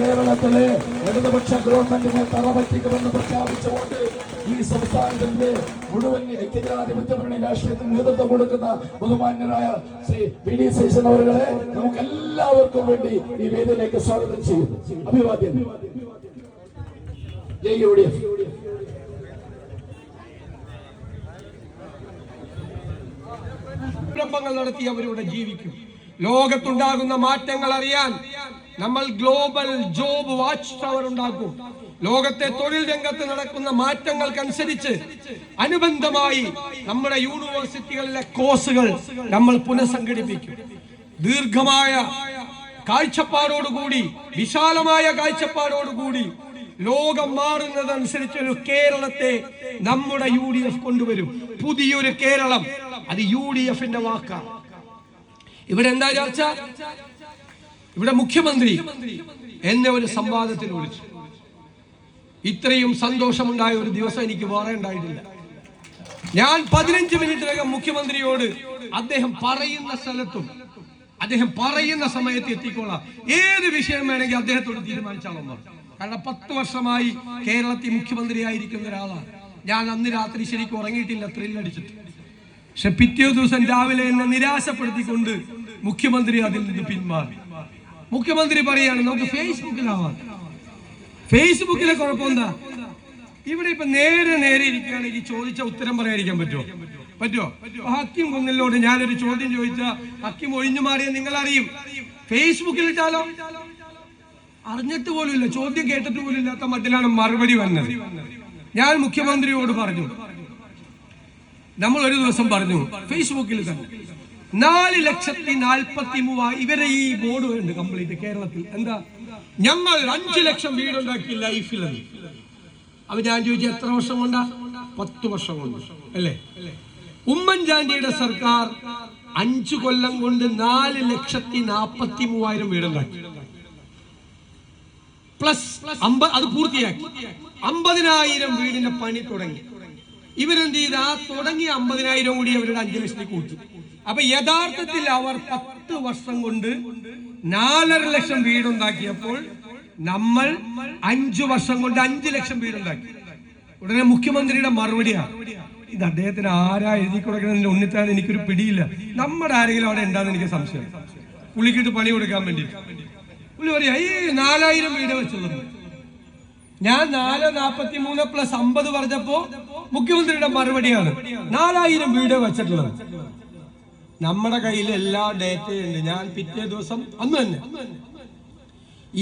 കേരളത്തിലെ ഇടതുപക്ഷ ഗവൺമെന്റിനെ തറപറ്റിക്കുമെന്ന് പ്രഖ്യാപിച്ചുകൊണ്ട് ഈ സംസ്ഥാനത്തിന്റെ മുഴുവൻ ഐക്യജനാധിപത്യ മുന്നണി രാഷ്ട്രീയത്തിന് നേതൃത്വം കൊടുക്കുന്ന ബഹുമാന്യനായ ശ്രീ വി.ഡി. സതീശൻ അവരുകളെ നമുക്ക് എല്ലാവർക്കും വേണ്ടി ഈ വേദിയിലേക്ക് സ്വാഗതം ചെയ്യുന്നു. അഭിവാദ്യം. ജയ് യു.ഡി.എഫ്. സംരംഭങ്ങൾ നടത്തി അവരിവിടെ ജീവിക്കും. ലോകത്തുണ്ടാകുന്ന മാറ്റങ്ങൾ അറിയാൻ നമ്മൾ ഗ്ലോബൽ ജോബ് വാച്ച് ടവർ ഉണ്ടാക്കും. ലോകത്തെ തൊഴിൽ രംഗത്ത് നടക്കുന്ന മാറ്റങ്ങൾക്കനുസരിച്ച് അനുബന്ധമായി നമ്മുടെ യൂണിവേഴ്സിറ്റികളിലെ കോഴ്സുകൾ നമ്മൾ പുനഃസംഘടിപ്പിക്കും. ദീർഘമായ കാഴ്ചപ്പാടോടുകൂടി, വിശാലമായ കാഴ്ചപ്പാടോടുകൂടി ലോകം മാറുന്നതനുസരിച്ച് ഒരു കേരളത്തെ നമ്മുടെ UDF കൊണ്ടുവരും. പുതിയൊരു കേരളം. അത് UDFന്റെ വാക്കാണ്. ഇവിടെ എന്താ ചർച്ച? ഇവിടെ മുഖ്യമന്ത്രി എന്നെ ഒരു സംവാദത്തിൽ വിളിച്ചു. ഇത്രയും സന്തോഷമുണ്ടായ ഒരു ദിവസം എനിക്ക് വേറെ ഉണ്ടായിട്ടില്ല. ഞാൻ 15 മിനിറ്റിനകം മുഖ്യമന്ത്രിയോട് അദ്ദേഹം പറയുന്ന സ്ഥലത്തും അദ്ദേഹം പറയുന്ന സമയത്ത് എത്തിക്കോളാം, ഏത് വിഷയം വേണമെങ്കിൽ അദ്ദേഹത്തോട് തീരുമാനിച്ചാളോ. കാരണം 10 വർഷമായി കേരളത്തിൽ മുഖ്യമന്ത്രിയായിരിക്കുന്ന ഒരാളാണ് ഞാൻ. അന്ന് രാത്രി ശരിക്കും ഉറങ്ങിയിട്ടില്ല, ത്രില്ലടിച്ചിട്ട്. പക്ഷെ പിറ്റേ ദിവസം രാവിലെ എന്നെ നിരാശപ്പെടുത്തിക്കൊണ്ട് മുഖ്യമന്ത്രി അതിൽ നിന്ന് പിന്മാറി. മുഖ്യമന്ത്രി പറയാണ് നമുക്ക് ഫേസ്ബുക്കിലാവാം. ഫേസ്ബുക്കിലെ കുഴപ്പമെന്താ? ഇവിടെ ഇപ്പൊ നേരെ ഇരിക്കുകയാണെങ്കിൽ ചോദിച്ച ഉത്തരം പറയാതിരിക്കാൻ പറ്റുമോ? ഹക്കിം കുന്നിലോട് ഞാനൊരു ചോദ്യം ചോദിച്ചാൽ ഹക്കിം ഒഴിഞ്ഞു മാറിയ നിങ്ങൾ അറിയും. ഫേസ്ബുക്കിൽ ഇട്ടാലോ അറിഞ്ഞിട്ട് പോലും ഇല്ല, ചോദ്യം കേട്ടിട്ട് പോലും ഇല്ലാത്ത മട്ടിലാണ് മറുപടി വന്നത്. ഞാൻ മുഖ്യമന്ത്രിയോട് പറഞ്ഞു, നമ്മൾ ഒരു ദിവസം പറഞ്ഞു ഫേസ്ബുക്കിൽ തന്നെ 4,43,000 ഇവരെ ഈ ബോർഡ് ഉണ്ട് കംപ്ലീറ്റ് കേരളത്തിൽ. എന്താ ഞങ്ങൾ 5 ലക്ഷം വീടുണ്ടാക്കി ലൈഫിൽ. അപ്പൊ ഞാൻ ചോദിച്ചു എത്ര വർഷം കൊണ്ടാ? 10 വർഷം കൊണ്ട് അല്ലേ? ഉമ്മൻചാണ്ടിയുടെ സർക്കാർ 5 കൊല്ലം കൊണ്ട് 4,43,000 വീടുണ്ടാക്കി. പ്ലസ് അത് പൂർത്തിയാക്കി 50,000 വീടിന്റെ പണി തുടങ്ങി. ഇവരെന്ത് ചെയ്ത് ആ തുടങ്ങിയ 50,000 കൂടി അവരുടെ 5 ലക്ഷത്തിൽ കൂട്ടി. അപ്പൊ യഥാർത്ഥത്തിൽ അവർ 10 വർഷം കൊണ്ട് 4.5 ലക്ഷം വീടുണ്ടാക്കിയപ്പോൾ നമ്മൾ 5 വർഷം കൊണ്ട് 5 ലക്ഷം വീടുണ്ടാക്കി. ഉടനെ മുഖ്യമന്ത്രിയുടെ മറുപടിയാണ്, ഇത് അദ്ദേഹത്തിന് ആരാ എഴുതി കൊടുക്കണമെന്ന് ഉണ്ണിത്താൻ എനിക്കൊരു പിടിയില്ല. നമ്മുടെ ആരെങ്കിലും അവിടെ ഉണ്ടാകുന്ന എനിക്ക് സംശയം. പുള്ളിക്കിട്ട് പണി കൊടുക്കാൻ വേണ്ടി പുള്ളി പറയാ ഈ 4,000 വീട് വെച്ചത്. ഞാൻ 4,43 പ്ലസ് 50 പറഞ്ഞപ്പോ മുഖ്യമന്ത്രിയുടെ മറുപടിയാണ് 4,000 വീട് വെച്ചിട്ടുള്ളത്. നമ്മുടെ കയ്യിൽ എല്ലാ ഡേറ്റയും ഉണ്ട്. ഞാൻ പിറ്റേ ദിവസം അന്ന് തന്നെ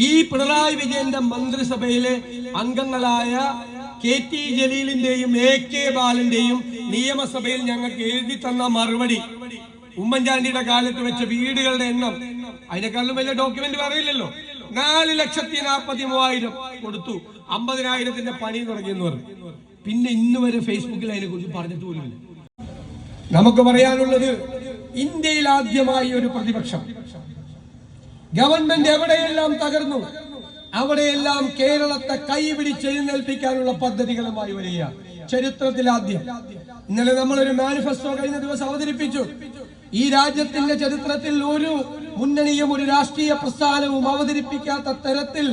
ഈ പിണറായി വിജയന്റെ മന്ത്രിസഭയിലെ അംഗങ്ങളായ KT ജലീലിന്റെയും AK ബാലന്റെയും നിയമസഭയിൽ ഞങ്ങൾക്ക് എഴുതി തന്ന മറുപടി, ഉമ്മൻചാണ്ടിയുടെ കാലത്ത് വെച്ച വീടുകളുടെ എണ്ണം അതിനേക്കാളും വലിയ ഡോക്യുമെന്റ് പറയില്ലല്ലോ. 4,43,000 കൊടുത്തു, 50,000 പണി തുടങ്ങിയെന്ന് പറഞ്ഞു. പിന്നെ ഇന്ന് വരെ ഫേസ്ബുക്കിൽ അതിനെ കുറിച്ച് പറഞ്ഞിട്ട് പോലുമില്ല. നമുക്ക് പറയാനുള്ളത്, ഇന്ത്യയിൽ ആദ്യമായി ഒരു പ്രതിപക്ഷം ഗവൺമെന്റ് എവിടെയെല്ലാം തകർന്നു അവിടെയെല്ലാം കേരളത്തെ കൈപിടിച്ചെഴുന്നേൽപ്പിക്കാനുള്ള പദ്ധതികളുമായി വരികയാണ്. ചരിത്രത്തിൽ ആദ്യം. ഇന്നലെ നമ്മളൊരു മാനിഫെസ്റ്റോ കഴിഞ്ഞ ദിവസം അവതരിപ്പിച്ചു. ഈ രാജ്യത്തിന്റെ ചരിത്രത്തിൽ ഒരു മുന്നണിയും ഒരു രാഷ്ട്രീയ പ്രസ്ഥാനവും അവതരിപ്പിക്കാത്ത തരത്തിൽ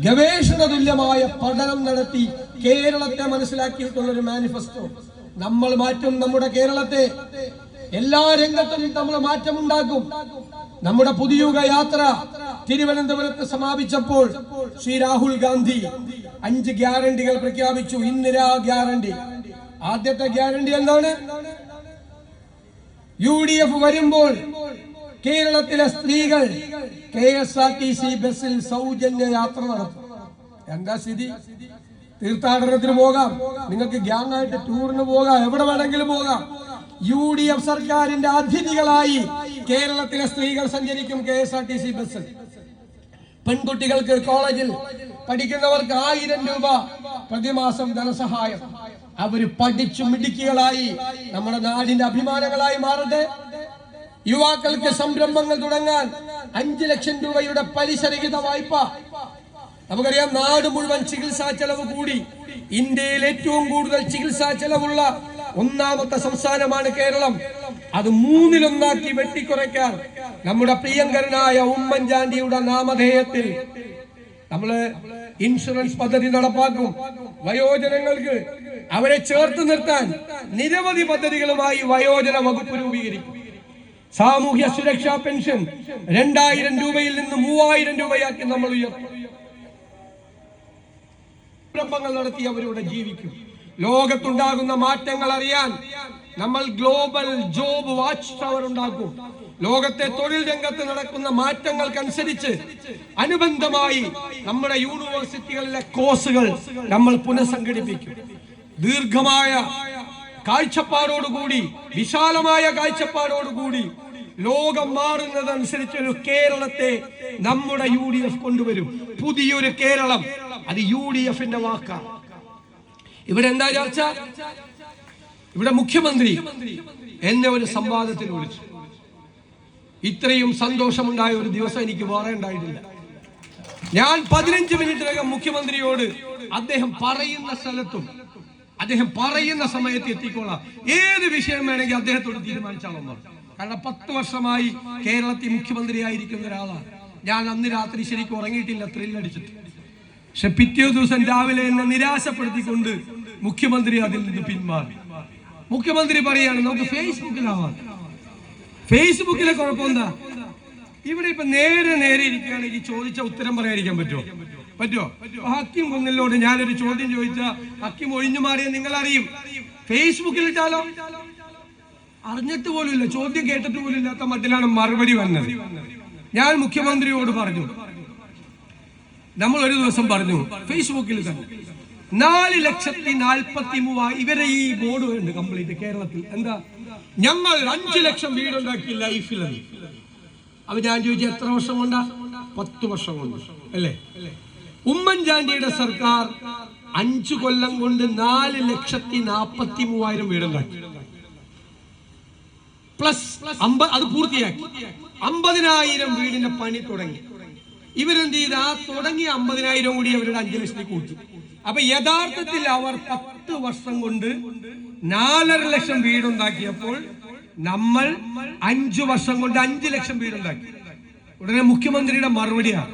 ഗവേഷണ തുല്യമായ പഠനം നടത്തി കേരളത്തെ മനസ്സിലാക്കിയിട്ടുള്ള ഒരു മാനിഫെസ്റ്റോ. നമ്മൾ മാറ്റും നമ്മുടെ കേരളത്തെ. എല്ലാ രംഗത്തും നമ്മൾ മാറ്റമുണ്ടാക്കും. നമ്മുടെ പുതിയുഗ യാത്ര തിരുവനന്തപുരത്ത് സമാപിച്ചപ്പോൾ ശ്രീ രാഹുൽ ഗാന്ധി 5 ഗ്യാരണ്ടികൾ പ്രഖ്യാപിച്ചു. ഇന്ദിരാ ഗ്യാരണ്ടി. ആദ്യത്തെ ഗ്യാരണ്ടി എന്താണ്? UDF വരുമ്പോൾ കേരളത്തിലെ സ്ത്രീകൾ KSRTC ബസ്സിൽ സൗജന്യ യാത്ര നടത്തും. എന്താ സ്ഥിതി? തീർത്ഥാടനത്തിന് പോകാം, നിങ്ങൾക്ക് ഗ്യാങ് ആയിട്ട് ടൂറിന് പോകാം, എവിടെ വേണമെങ്കിലും പോകാം. UDF സർക്കാരിന്റെ അതിഥികളായി കേരളത്തിലെ സ്ത്രീകൾ സഞ്ചരിക്കും KSRTC ബസ്സിൽ. പെൺകുട്ടികൾക്ക് കോളേജിൽ പഠിക്കുന്നവർക്ക് 1000 രൂപ പ്രതിമാസം ധനസഹായം. അവര് പഠിച്ചു മിടുക്കികളായി നമ്മുടെ നാടിന്റെ അഭിമാനങ്ങളായി മാറട്ടെ. യുവാക്കൾക്ക് സംരംഭങ്ങൾ തുടങ്ങാൻ 5 ലക്ഷം രൂപയുടെ പലിശരഹിത വായ്പ. നമുക്കറിയാം, നാട് മുഴുവൻ ചികിത്സാ ചെലവ് കൂടി. ഇന്ത്യയിൽ ഏറ്റവും കൂടുതൽ ചികിത്സാ ചെലവുള്ള 1ാമത്തെ സംസ്ഥാനമാണ് കേരളം. അത് 3-1 വെട്ടിക്കുറയ്ക്കാൻ നമ്മുടെ പ്രിയങ്കരനായ ഉമ്മൻചാണ്ടിയുടെ നാമധേയത്തിൽ നമ്മള് ഇൻഷുറൻസ് പദ്ധതി നടപ്പാക്കും. വയോജനങ്ങൾക്ക് അവരെ ചേർത്ത് നിർത്താൻ നിരവധി പദ്ധതികളുമായി വയോജന വകുപ്പ് രൂപീകരിക്കും. സാമൂഹ്യ സുരക്ഷാ പെൻഷൻ 2000 രൂപയിൽ നിന്ന് 3000 രൂപയാക്കി നമ്മൾ ഉയർത്തും. സംരംഭങ്ങൾ നടത്തി അവരോട് ജീവിക്കും. ലോകത്തുണ്ടാകുന്ന മാറ്റങ്ങൾ അറിയാൻ നമ്മൾ ഗ്ലോബൽ ജോബ് വാച്ച് ടവർ ഉണ്ടാക്കും. ലോകത്തെ തൊഴിൽ രംഗത്ത് നടക്കുന്ന മാറ്റങ്ങൾക്കനുസരിച്ച് അനുബന്ധമായി നമ്മുടെ യൂണിവേഴ്സിറ്റികളിലെ കോഴ്സുകൾ നമ്മൾ പുനഃസംഘടിപ്പിക്കും. ദീർഘമായ കാഴ്ചപ്പാടോടുകൂടി, വിശാലമായ കാഴ്ചപ്പാടോടുകൂടി ലോകം മാറുന്നതനുസരിച്ച് ഒരു കേരളത്തെ നമ്മുടെ UDF കൊണ്ടുവരും. പുതിയൊരു കേരളം, അത് UDFന്റെ വാക്കാണ്. ഇവിടെ എന്താ ചർച്ച? ഇവിടെ മുഖ്യമന്ത്രി എന്നെ ഒരു സംവാദത്തിൽ വിളിച്ചു. ഇത്രയും സന്തോഷമുണ്ടായ ഒരു ദിവസം എനിക്ക് വേറെ ഉണ്ടായിട്ടില്ല. ഞാൻ 15 മിനിറ്റിനകം മുഖ്യമന്ത്രിയോട് അദ്ദേഹം പറയുന്ന സ്ഥലത്തും അദ്ദേഹം പറയുന്ന സമയത്ത് എത്തിക്കോളാം, ഏത് വിഷയം വേണമെങ്കിൽ അദ്ദേഹത്തോട് തീരുമാനിച്ചാലും പറഞ്ഞു. കാരണം 10 വർഷമായി കേരളത്തിൽ മുഖ്യമന്ത്രിയായിരിക്കുന്ന ഒരാളാണ് ഞാൻ. അന്ന് രാത്രി ശരിക്കും ഉറങ്ങിയിട്ടില്ല, ത്രില്ലടിച്ചിട്ട്. പക്ഷെ പിറ്റേ ദിവസം രാവിലെ എന്നെ നിരാശപ്പെടുത്തിക്കൊണ്ട് മുഖ്യമന്ത്രി അതിൽ നിന്ന് പിന്മാറി. മുഖ്യമന്ത്രി പറയാണ് നമുക്ക് ഫേസ്ബുക്കിലാവാം. ഫേസ്ബുക്കിലെ കുഴപ്പമെന്താ? ഇവിടെ ഇപ്പൊ നേരെ ഇരിക്കുകയാണെങ്കിൽ ചോദിച്ച ഉത്തരം പറയാതിരിക്കാൻ പറ്റുമോ? ഹക്കിം കുന്നിലോട് ഞാനൊരു ചോദ്യം ചോദിച്ച ഹക്കിം ഒഴിഞ്ഞു മാറിയ നിങ്ങൾ അറിയും. ഫേസ്ബുക്കിൽ ഇട്ടാലോ അറിഞ്ഞിട്ട് പോലും ഇല്ല, ചോദ്യം കേട്ടിട്ട് പോലും ഇല്ലാത്ത മട്ടിലാണ് മറുപടി വന്നത്. ഞാൻ മുഖ്യമന്ത്രിയോട് പറഞ്ഞു, നമ്മൾ ഒരു ദിവസം പറഞ്ഞു ഫേസ്ബുക്കിൽ തന്നെ 4,43,000 ഇവരെ ഈ ബോർഡ് ഉണ്ട് കംപ്ലീറ്റ് കേരളത്തിൽ. എന്താ ഞങ്ങൾ 5 ലക്ഷം വീടുണ്ടാക്കി ലൈഫിൽ. അപ്പൊ ഞാൻ ചോദിച്ചു എത്ര വർഷം കൊണ്ടാ? 10 വർഷം കൊണ്ട് അല്ലേ? ഉമ്മൻചാണ്ടിയുടെ സർക്കാർ 5 കൊല്ലം കൊണ്ട് 4,43,000 വീടുണ്ടാക്കി. പ്ലസ് അത് പൂർത്തിയാക്കി 50,000 വീടിന്റെ പണി തുടങ്ങി. ഇവരെന്ത് ചെയ്ത് ആ തുടങ്ങിയ 50,000 കൂടി അവരുടെ 5 ലക്ഷത്തിൽ കൂട്ടി. അപ്പൊ യഥാർത്ഥത്തിൽ അവർ 10 വർഷം കൊണ്ട് 4.5 ലക്ഷം വീടുണ്ടാക്കിയപ്പോൾ നമ്മൾ 5 വർഷം കൊണ്ട് 5 ലക്ഷം വീടുണ്ടാക്കി. ഉടനെ മുഖ്യമന്ത്രിയുടെ മറുപടിയാണ്,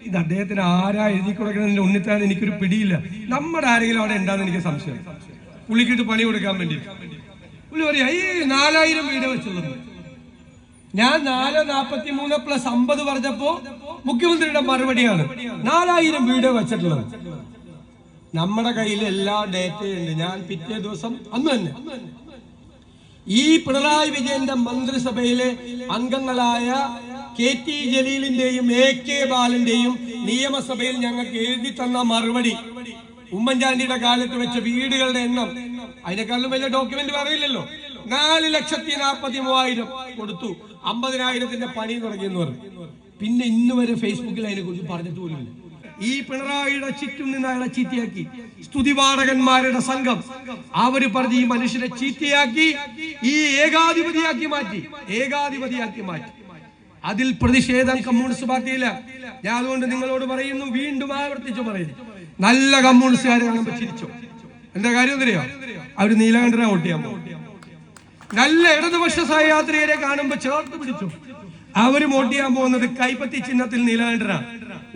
ഇത് അദ്ദേഹത്തിന് ആരാ എഴുതി കൊടുക്കണമെന്ന് ഉണ്ണിത്താൻ എനിക്കൊരു പിടിയില്ല, നമ്മുടെ ആരെങ്കിലും അവിടെ ഉണ്ടാകുന്ന എനിക്ക് സംശയം. പുള്ളിക്കിട്ട് പണി കൊടുക്കാൻ വേണ്ടി പുള്ളി പറയാ ഈ 4,000 വീട് വെച്ചത്. ഞാൻ 443 പ്ലസ് 50 പറഞ്ഞപ്പോ മുഖ്യമന്ത്രിയുടെ മറുപടിയാണ് 4,000 വീട് വെച്ചിട്ടുള്ളത്. നമ്മുടെ കയ്യിൽ എല്ലാ ഡേറ്റയും ഉണ്ട്. ഞാൻ പിറ്റേ ദിവസം അന്ന് തന്നെ ഈ പിണറായി വിജയന്റെ മന്ത്രിസഭയിലെ അംഗങ്ങളായ KT ജലീലിന്റെയും AK ബാലന്റെയും നിയമസഭയിൽ ഞങ്ങൾക്ക് എഴുതി തന്ന മറുപടി, ഉമ്മൻചാണ്ടിയുടെ കാലത്ത് വെച്ച വീടുകളുടെ എണ്ണം, അതിനേക്കാളും വലിയ ഡോക്യുമെന്റ് പറയില്ലല്ലോ. 4,43,000 കൊടുത്തു, 50,000 പണി തുടങ്ങിയെന്ന് പറഞ്ഞു. പിന്നെ ഇന്ന് വരെ ഫേസ്ബുക്കിൽ അതിനെ കുറിച്ച് പറഞ്ഞിട്ട് പോലുമില്ല. ഈ പിണറായിയുടെ ചുറ്റും നിന്ന് അയാളെ ചീത്തയാക്കി സ്തുതിപാഠകന്മാരുടെ സംഘം. അവര് പറഞ്ഞ് ഈ മനുഷ്യനെ ചീത്തയാക്കി, ഈ ഏകാധിപതിയാക്കി മാറ്റി. അതിൽ പ്രതിഷേധം കമ്മ്യൂണിസ്റ്റ് പാർട്ടിയില്ല. ഞാൻ അതുകൊണ്ട് നിങ്ങളോട് പറയുന്നു, വീണ്ടും ആവർത്തിച്ചു പറയുന്നു, നല്ല കമ്മ്യൂണിസ്റ്റുകാരെ കാണുമ്പോൾ ചിരിച്ചു. എന്താ കാര്യം അറിയോ? അവര് നീലകണ്ഠനെ വോട്ട് ചെയ്യാൻ പോകും. നല്ല ഇടതുപക്ഷ സഹയാത്രികരെ കാണുമ്പോൾ ചേർത്ത് പിടിച്ചു. അവര് വോട്ട് ചെയ്യാൻ പോകുന്നത് കൈപ്പത്തി ചിഹ്നത്തിൽ നീലകണ്ഠനാണ്.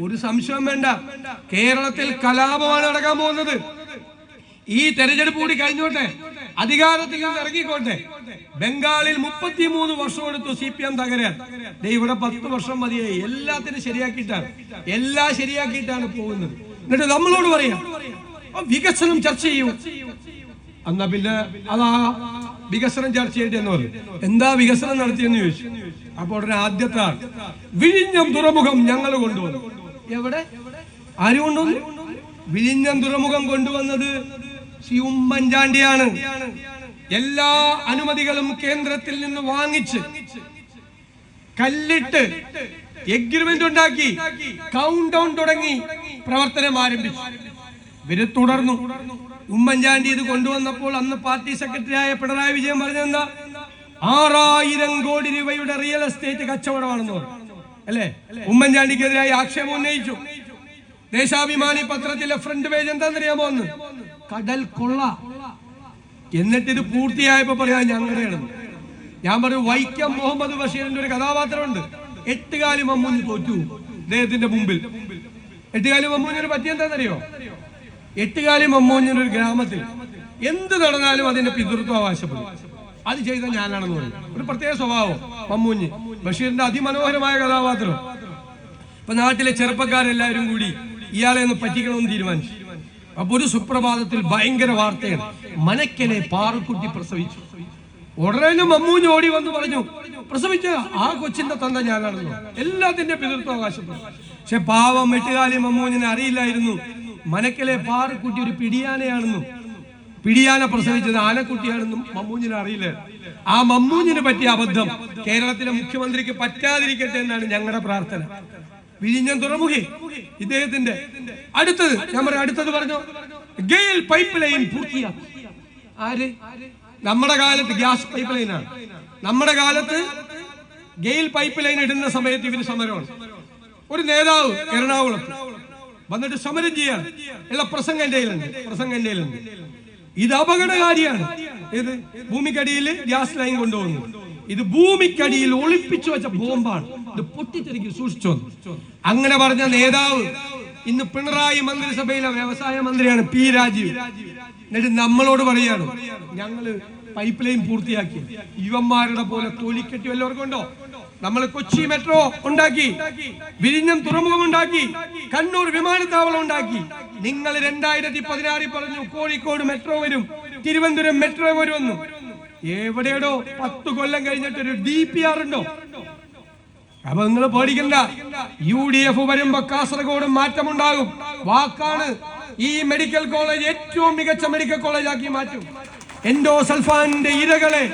ഒരു സംശയം വേണ്ട, കേരളത്തിൽ കലാപമാണ് നടക്കാൻ പോകുന്നത്. ഈ തെരഞ്ഞെടുപ്പ് കൂടി കഴിഞ്ഞോട്ടെ, അധികാരത്തിൽ നിന്ന് ഇറങ്ങിക്കോട്ടെ. ബംഗാളിൽ 33 വർഷം എടുത്തു CPM തകരാൻ. ഇവിടെ 10 വർഷം മതിയായി. എല്ലാത്തിനും ശരിയാക്കിയിട്ടാണ് പോകുന്നത്. എന്നിട്ട് നമ്മളോട് പറയാം വികസനം ചർച്ച ചെയ്യൂ. എന്നാ പിന്നെ അതാ വികസനം ചർച്ച ചെയ്യേണ്ടെന്ന് പറഞ്ഞു. എന്താ വികസനം നടത്തിയെന്ന് ചോദിച്ചു. അപ്പൊ ഉടനെ ആദ്യത്തെ വിഴിഞ്ഞം തുറമുഖം ഞങ്ങൾ കൊണ്ടുവന്നു. എവിടെ? ആര് കൊണ്ടുവന്നു? വിഴിഞ്ഞം തുറമുഖം കൊണ്ടുവന്നത് ശ്രീ ഉമ്മൻചാണ്ടിയാണ്. എല്ലാ അനുമതികളും കേന്ദ്രത്തിൽ നിന്ന് വാങ്ങിച്ച് കല്ലിട്ട് എഗ്രിമെന്റ് ഉണ്ടാക്കി കൗണ്ട് ഡൗൺ തുടങ്ങി പ്രവർത്തനം ആരംഭിച്ചു. ഇവര് തുടർന്നു. ഉമ്മൻചാണ്ടി ഇത് കൊണ്ടുവന്നപ്പോൾ അന്ന് പാർട്ടി സെക്രട്ടറിയായ പിണറായി വിജയൻ പറഞ്ഞെന്താ, 6,000 കോടി രൂപയുടെ റിയൽ എസ്റ്റേറ്റ് കച്ചവടമാണെന്ന് പറഞ്ഞു അല്ലേ? ഉമ്മൻചാണ്ടിക്കെതിരായി ആക്ഷേപം ഉന്നയിച്ചു. ദേശാഭിമാനി പത്രത്തിലെ ഫ്രണ്ട് പേജ് എന്താണെന്നറിയാമോ? ഒന്ന് കടൽ കൊള്ള. എന്നിട്ട് ഇത് പൂർത്തിയായപ്പോ പറയാ ഞങ്ങളുടെയാണ്. ഞാൻ പറഞ്ഞു, വൈക്കം മുഹമ്മദ് ബഷീറിന്റെ ഒരു കഥാപാത്രമുണ്ട്, 8 കാലി മമ്മൂഞ്ഞ് തോറ്റു അദ്ദേഹത്തിന്റെ മുമ്പിൽ. എട്ടുകാലി മമ്മൂഞ്ഞിന് പറ്റിയെന്താണെന്നറിയോ? എട്ടുകാലി മമ്മൂഞ്ഞിനൊരു ഗ്രാമത്തിൽ എന്ത് നടന്നാലും അതിന്റെ പിതൃത്വം അവകാശപ്പെടും. അത് ചെയ്ത ഞാനാണെന്ന് പറയും. ഒരു പ്രത്യേക സ്വഭാവം മമ്മൂഞ്ഞ്. ബഷീറിന്റെ അതിമനോഹരമായ കഥാപാത്രം. ഇപ്പൊ നാട്ടിലെ ചെറുപ്പക്കാരെല്ലാവരും കൂടി ഇയാളെ ഒന്ന് പറ്റിക്കണമെന്ന് തീരുമാനിച്ചു. അപ്പൊ ഒരു സുപ്രഭാതത്തിൽ ഭയങ്കര വാർത്തയാണ്, മനക്കലെ പാറുക്കുട്ടി പ്രസവിച്ചു. ഉടനെ മമ്മൂഞ്ഞ് ഓടി വന്ന് പറഞ്ഞു, പ്രസവിച്ച ആ കൊച്ചിന്റെ തന്ത ഞാനാണെന്നോ, എല്ലാത്തിന്റെ പിതൃത്വം അവകാശപ്പെടും. പക്ഷെ പാവം എട്ടുകാലി മമ്മൂഞ്ഞിനെ അറിയില്ലായിരുന്നു മനക്കലെ പാറുക്കുട്ടി ഒരു പിടിയാനയാണെന്നും പിടിയാന പ്രസവിച്ചത് ആനക്കുട്ടിയാണെന്നും മമ്മൂഞ്ഞിനെ അറിയില്ല. ആ മമ്മൂഞ്ഞിന് പറ്റിയ അബദ്ധം കേരളത്തിലെ മുഖ്യമന്ത്രിക്ക് പറ്റാതിരിക്കട്ടെ എന്നാണ് ഞങ്ങളുടെ പ്രാർത്ഥന. വിഴിഞ്ഞം തുറമുഖി ഇദ്ദേഹത്തിന്റെ അടുത്തത് ഞാൻ പറയാം. അടുത്തത് പറഞ്ഞു, ഗെയിൽ പൈപ്പ് ലൈൻ പൂർത്തിയാക്കി. ആര്? നമ്മുടെ കാലത്ത് ഗ്യാസ് പൈപ്പ് ലൈനാണ്. നമ്മുടെ കാലത്ത് ഗെയിൽ പൈപ്പ് ലൈൻ ഇടുന്ന സമയത്ത് ഇവര് സമരമാണ്. ഒരു നേതാവ് എറണാകുളത്ത് വന്നിട്ട് സമരം ചെയ്യാൻ ഉള്ള പ്രസംഗം എൻ്റെ കയ്യിലുണ്ട്. ഇത് അപകടകാരിയാണ്. ഇത് ഭൂമിക്കടിയിൽ ഗ്യാസ് ലൈൻ കൊണ്ടുവന്നു. ഇത് ഭൂമിക്കടിയിൽ ഒളിപ്പിച്ചു വെച്ച ബോംബാണ്. ഇത് പൊട്ടിത്തെറിക്കും, സൂക്ഷിച്ചോ. അങ്ങനെ പറഞ്ഞ നേതാവ് ഇന്ന് പിണറായി മന്ത്രിസഭയിലെ വ്യവസായ മന്ത്രിയാണ് പി രാജീവ്. എന്നിട്ട് നമ്മളോട് പറയാണ്, ഞങ്ങള് പൈപ്പ് ലൈൻ പൂർത്തിയാക്കി. യുവന്മാരുടെ പോലെ തൊലിക്കെട്ടി വല്ലവർക്കും ഉണ്ടോ? നമ്മൾ കൊച്ചി മെട്രോ ഉണ്ടാക്കി, വിഴിഞ്ഞം തുറമുഖം ഉണ്ടാക്കി, കണ്ണൂർ വിമാനത്താവളം ഉണ്ടാക്കി. നിങ്ങൾ 2016 പറഞ്ഞു കോഴിക്കോട് മെട്രോ വരും, തിരുവനന്തപുരം മെട്രോ വരുമെന്നു. എവിടെയോ 10 കൊല്ലം കഴിഞ്ഞിട്ടൊരു DPR ഉണ്ടോ? അപ്പൊ നിങ്ങൾ പേടിക്കണ്ട. UDF വരുമ്പോ കാസർഗോഡ് മാറ്റമുണ്ടാകും. വാക്കാണ്. ഈ മെഡിക്കൽ കോളേജ് ഏറ്റവും മികച്ച മെഡിക്കൽ കോളേജാക്കി മാറ്റും. എൻഡോസൾഫാനിന്റെ ഇരകളെ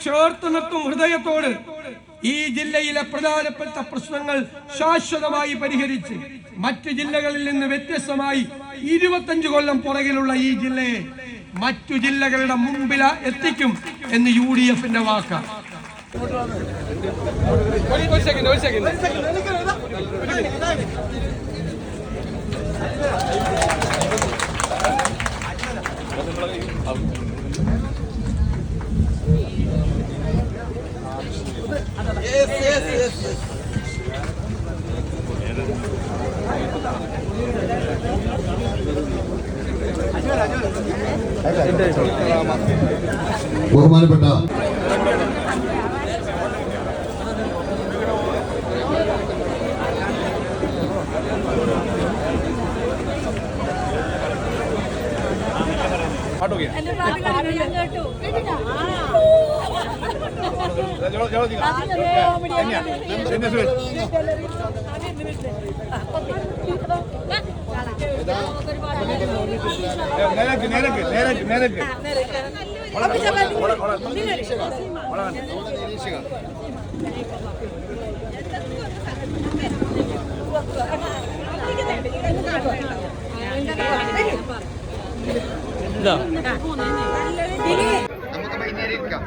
ചേർത്ത് നിർത്തും ഹൃദയത്തോട്. ഈ ജില്ലയിലെ പ്രധാനപ്പെട്ട പ്രശ്നങ്ങൾ ശാശ്വതമായി പരിഹരിച്ച് മറ്റ് ജില്ലകളിൽ നിന്ന് വ്യത്യസ്തമായി 25 കൊല്ലം പുറകിലുള്ള ഈ ജില്ലയെ മറ്റു ജില്ലകളുടെ മുമ്പിൽ എത്തിക്കും എന്ന് UDFന്റെ വാക്കാണ്. ബഹുമാനപ്പെട്ട നമുക്ക് വൈകുന്നേരം ഇരിക്കാം.